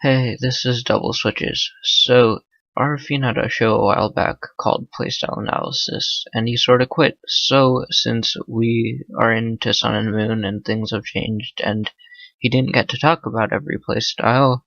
Hey, this is doubleswitches. So, Arfin had a show a while back called Playstyle Analysis, and he sorta quit. So, since we are into Sun and Moon and things have changed, and he didn't get to talk about every playstyle,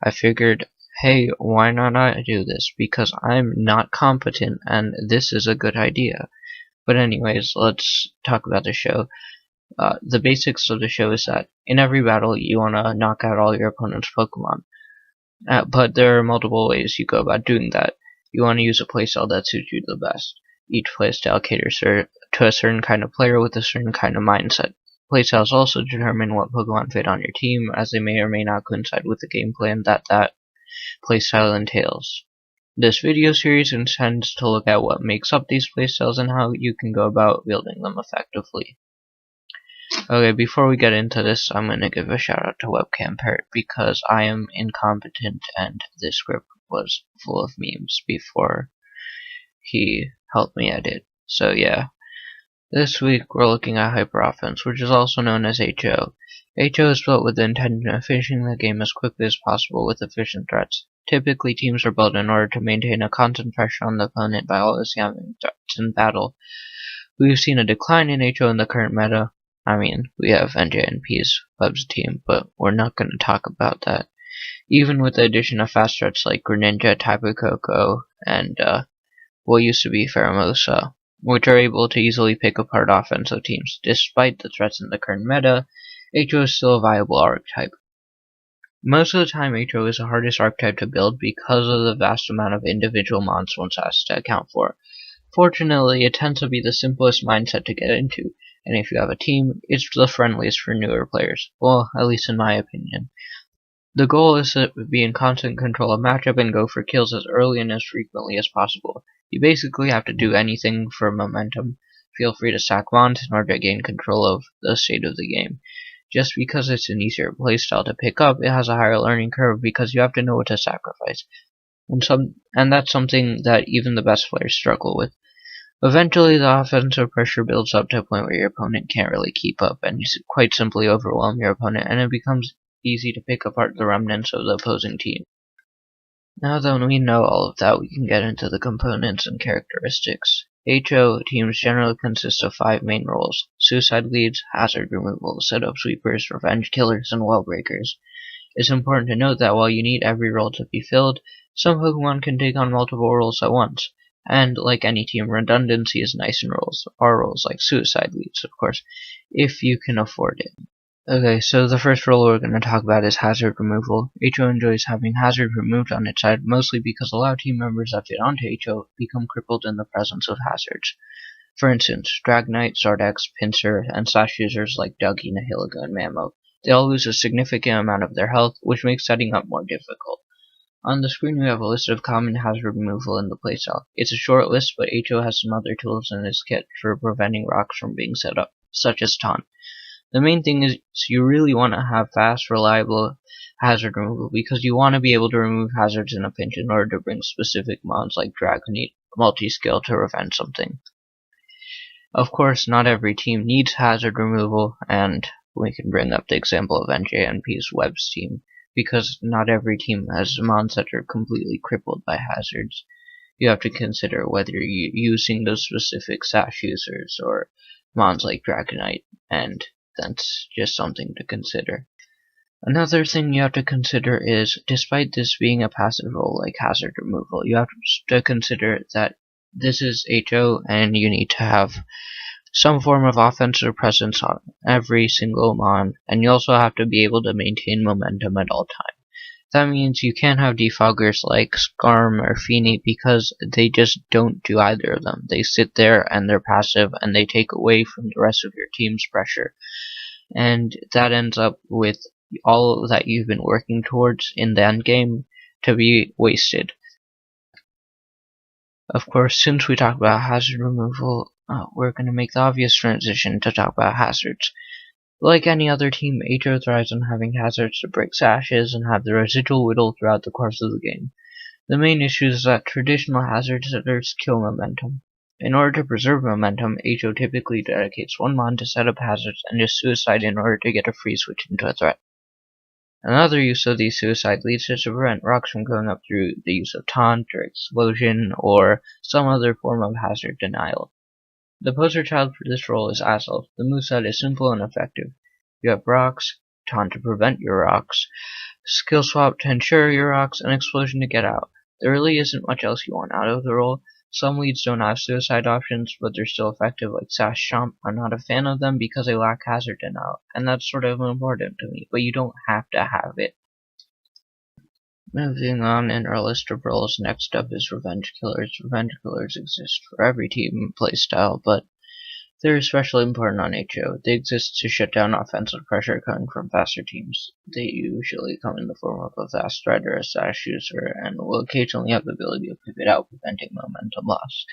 I figured, hey, why not I do this? Because I'm not competent, and this is a good idea. But anyways, let's talk about the show. The basics of the show is that in every battle, you want to knock out all your opponent's Pokemon. But there are multiple ways you go about doing that. You want to use a playstyle that suits you the best. Each playstyle caters to a certain kind of player with a certain kind of mindset. Playstyles also determine what Pokemon fit on your team, as they may or may not coincide with the game plan that playstyle entails. This video series intends to look at what makes up these playstyles and how you can go about wielding them effectively. Okay, before we get into this, I'm going to give a shout out to Webcam Parrot because I am incompetent and this script was full of memes before he helped me edit. So yeah, this week we're looking at Hyper Offense, which is also known as HO. HO is built with the intention of finishing the game as quickly as possible with efficient threats. Typically, teams are built in order to maintain a constant pressure on the opponent by always having threats in battle. We've seen a decline in HO in the current meta. I mean, we have NJNP's Web's team, but we're not going to talk about that. Even with the addition of fast threats like Greninja, Tapu Koko, and what used to be Pheromosa, which are able to easily pick apart offensive teams. Despite the threats in the current meta, HO is still a viable archetype. Most of the time, HO is the hardest archetype to build because of the vast amount of individual mons one has to account for. Fortunately, it tends to be the simplest mindset to get into, and if you have a team, it's the friendliest for newer players. Well, at least in my opinion. The goal is to be in constant control of matchup and go for kills as early and as frequently as possible. You basically have to do anything for momentum. Feel free to sack mons in order to gain control of the state of the game. Just because it's an easier playstyle to pick up, it has a higher learning curve because you have to know what to sacrifice. And that's something that even the best players struggle with. Eventually, the offensive pressure builds up to a point where your opponent can't really keep up, and you quite simply overwhelm your opponent, and it becomes easy to pick apart the remnants of the opposing team. Now that we know all of that, we can get into the components and characteristics. HO teams generally consist of 5 main roles: suicide leads, hazard removal, setup sweepers, revenge killers, and wall breakers. It's important to note that while you need every role to be filled, some Pokemon can take on multiple roles at once. And like any team, redundancy is nice in roles. Our roles like suicide leads, of course, if you can afford it. Okay, so the first role we're going to talk about is hazard removal. HO enjoys having hazard removed on its side, mostly because a lot of team members that fit onto HO become crippled in the presence of hazards. For instance, Dragonite, Zardex, Pinsir, and Slash users like Dougie, Nihilego, and Mammo. They all lose a significant amount of their health, which makes setting up more difficult. On the screen we have a list of common hazard removal in the playstyle. It's a short list, but HO has some other tools in its kit for preventing rocks from being set up, such as Taunt. The main thing is you really want to have fast, reliable hazard removal because you want to be able to remove hazards in a pinch in order to bring specific mons like Dragonite multi-skill to revenge something. Of course, not every team needs hazard removal, and we can bring up the example of NJNP's Web's team, because not every team has mons that are completely crippled by hazards. You have to consider whether you're using those specific Sash users or mons like Dragonite, and that's just something to consider. Another thing you have to consider is, despite this being a passive role like hazard removal, you have to consider that this is HO and you need to have some form of offensive presence on every single mon, and you also have to be able to maintain momentum at all times. That means you can't have defoggers like Skarm or Feeny because they just don't do either of them. They sit there and they're passive and they take away from the rest of your team's pressure. And that ends up with all that you've been working towards in the end game to be wasted. Of course, since we talked about hazard removal, we're going to make the obvious transition to talk about hazards. Like any other team, HO thrives on having hazards to break sashes and have the residual whittle throughout the course of the game. The main issue is that traditional hazard setters kill momentum. In order to preserve momentum, HO typically dedicates one mon to set up hazards and just suicide in order to get a free switch into a threat. Another use of these suicide leads is to prevent rocks from going up through the use of taunt or explosion or some other form of hazard denial. The poster child for this role is Azelf. The moveset is simple and effective. You have rocks, taunt to prevent your rocks, skill swap to ensure your rocks, and explosion to get out. There really isn't much else you want out of the role. Some leads don't have suicide options, but they're still effective, like Sash Chomp. I'm not a fan of them because they lack hazard denial, and that's sort of important to me, but you don't have to have it. Moving on in our list of roles, next up is Revenge Killers. Revenge Killers exist for every team playstyle, but they're especially important on HO. They exist to shut down offensive pressure coming from faster teams. They usually come in the form of a fast threat or a sash user, and will occasionally have the ability to pivot out, preventing momentum loss.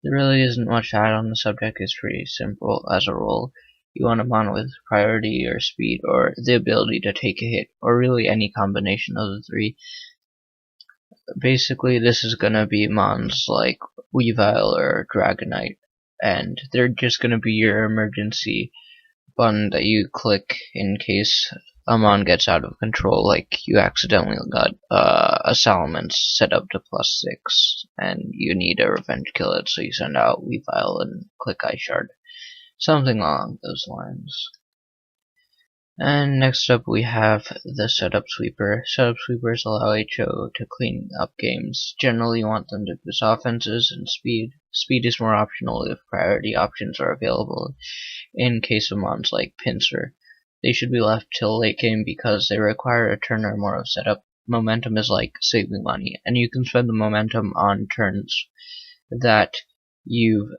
There really isn't much to add on the subject. It's pretty simple as a role. You want a mon with priority or speed or the ability to take a hit, or really any combination of the three. Basically, this is gonna be mons like Weavile or Dragonite, and they're just gonna be your emergency button that you click in case a mon gets out of control, like you accidentally got a Salamence set up to +6 and you need a revenge kill it, so you send out Weavile and click Ice Shard. Something along those lines. And next up we have the Setup Sweeper. Setup Sweepers allow HO to clean up games. Generally you want them to boost offenses and speed. Speed is more optional if priority options are available. In case of mons like Pinsir, they should be left till late game because they require a turn or more of setup. Momentum is like saving money, and you can spend the momentum on turns that you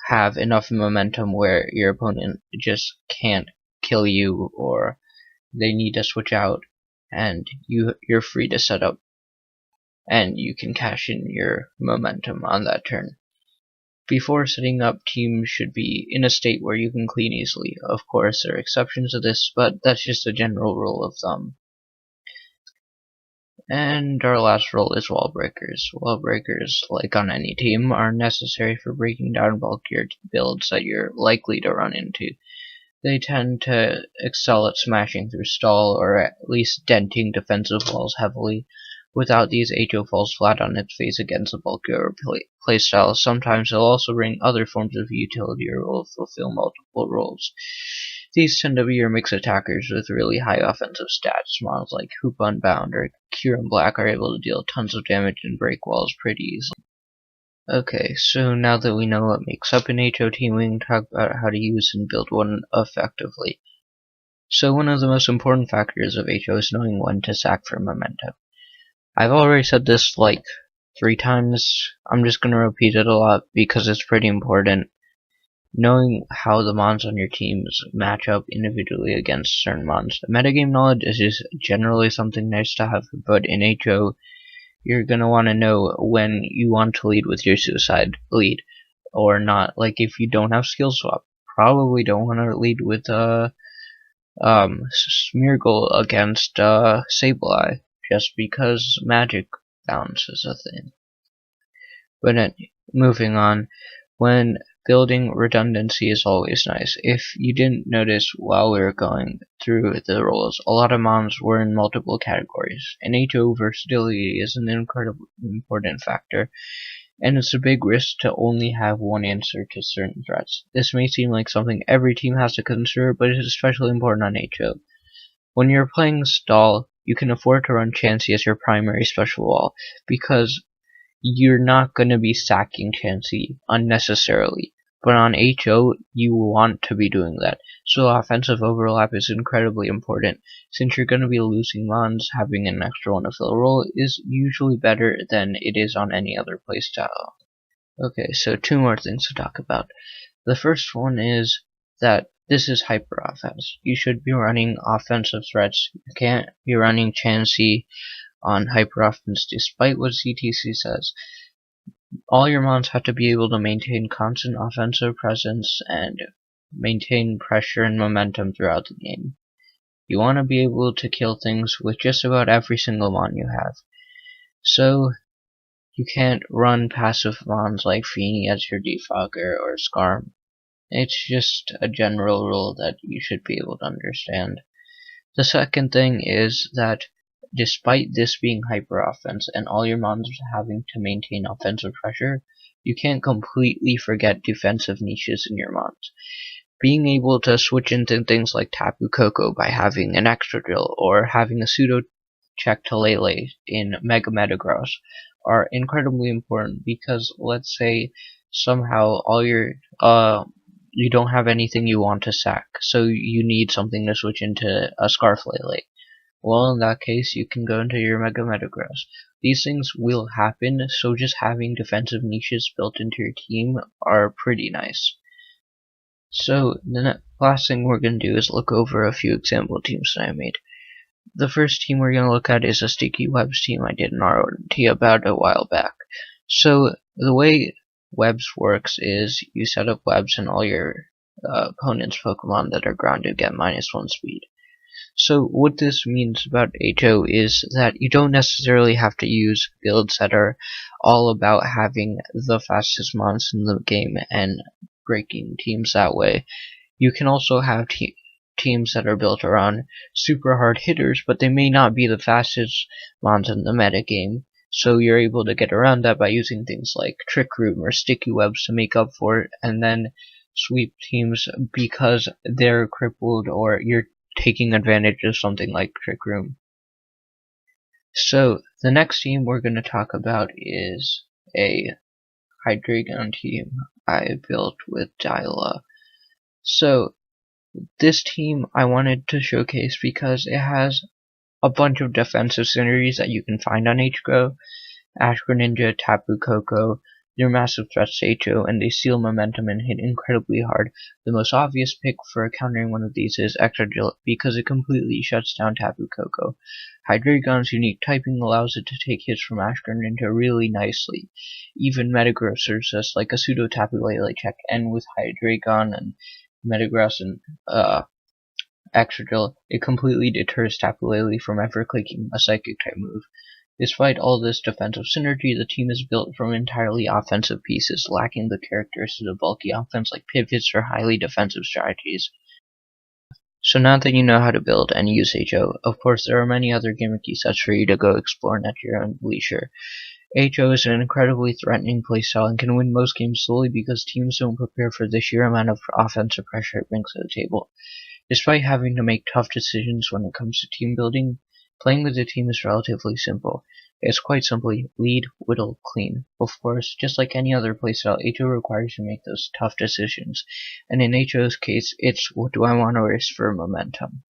have enough momentum where your opponent just can't kill you or they need to switch out, and you're free to set up and you can cash in your momentum on that turn. Before setting up, teams should be in a state where you can clean easily. Of course, there are exceptions to this, but that's just a general rule of thumb. And our last role is Wall Breakers. Wall Breakers, like on any team, are necessary for breaking down bulkier builds that you're likely to run into. They tend to excel at smashing through stall or at least denting defensive walls heavily. Without these, HO falls flat on its face against a bulkier playstyle. Sometimes they'll also bring other forms of utility or will fulfill multiple roles. These tend to be your mixed attackers with really high offensive stats. Models like Hoop Unbound or Cure in Black are able to deal tons of damage and break walls pretty easily. Okay, so now that we know what makes up an HO team, we can talk about how to use and build one effectively. So one of the most important factors of HO is knowing when to sack for momentum. I've already said this like 3 times. I'm just going to repeat it a lot because it's pretty important. Knowing how the mons on your teams match up individually against certain mons. Metagame knowledge is just generally something nice to have, but in HO, you're going to want to know when you want to lead with your suicide lead or not. Like if you don't have skill swap, probably don't want to lead with Smeargle against Sableye, just because magic bounce is a thing. But moving on, when building redundancy is always nice. If you didn't notice while we were going through the roles, a lot of mons were in multiple categories. In HO, versatility is an incredibly important factor, and it's a big risk to only have one answer to certain threats. This may seem like something every team has to consider, but it is especially important on HO. When you're playing stall, you can afford to run Chansey as your primary special wall, because you're not going to be sacking Chansey unnecessarily. But on HO, you want to be doing that. So offensive overlap is incredibly important. Since you're going to be losing mons, having an extra one to fill a role is usually better than it is on any other playstyle. Okay, so 2 more things to talk about. The first one is that this is hyper offense. You should be running offensive threats. You can't be running Chansey on hyper offense despite what CTC says. All your mons have to be able to maintain constant offensive presence and maintain pressure and momentum throughout the game. You want to be able to kill things with just about every single mon you have. So you can't run passive mons like Feeny as your defogger or Skarm. It's just a general rule that you should be able to understand. The second thing is that despite this being hyper offense and all your monsters having to maintain offensive pressure, you can't completely forget defensive niches in your mons. Being able to switch into things like Tapu Koko by having an extra drill or having a pseudo check to Lele in Mega Metagross are incredibly important, because let's say somehow all your you don't have anything you want to sack, so you need something to switch into a Scarf Lele. Well, in that case, you can go into your Mega Metagross. These things will happen, so just having defensive niches built into your team are pretty nice. So, the last thing we're going to do is look over a few example teams that I made. The first team we're going to look at is a Sticky Webs team I did an ROT about a while back. So, the way Webs works is you set up webs and all your opponent's Pokemon that are grounded get -1 speed. So what this means about HO is that you don't necessarily have to use builds that are all about having the fastest mons in the game and breaking teams that way. You can also have teams that are built around super hard hitters, but they may not be the fastest mons in the meta game. So you're able to get around that by using things like Trick Room or Sticky Webs to make up for it, and then sweep teams because they're crippled or you're taking advantage of something like Trick Room. So the next team we're going to talk about is a Hydreigon team I built with Dyla. So this team I wanted to showcase because it has a bunch of defensive synergies that you can find on HGO. Ash Greninja, Tapu Koko, they're massive threats to HO, and they steal momentum and hit incredibly hard. The most obvious pick for countering one of these is Extra Drill, because it completely shuts down Tapu Koko. Hydreigon's unique typing allows it to take hits from Ash Greninja really nicely. Even Metagross serves as like a pseudo Tapu Lele check, and with Hydreigon and Metagross and Extra Drill, it completely deters Tapu Lele from ever clicking a Psychic type move. Despite all this defensive synergy, the team is built from entirely offensive pieces, lacking the characteristics of bulky offense like pivots or highly defensive strategies. So now that you know how to build and use HO, of course there are many other gimmicky sets for you to go explore at your own leisure. HO is an incredibly threatening playstyle and can win most games solely because teams don't prepare for the sheer amount of offensive pressure it brings to the table. Despite having to make tough decisions when it comes to team building, playing with the team is relatively simple. It's quite simply lead, whittle, clean. Of course, just like any other playstyle, HO requires you to make those tough decisions, and in HO's case, it's what do I want to risk for momentum.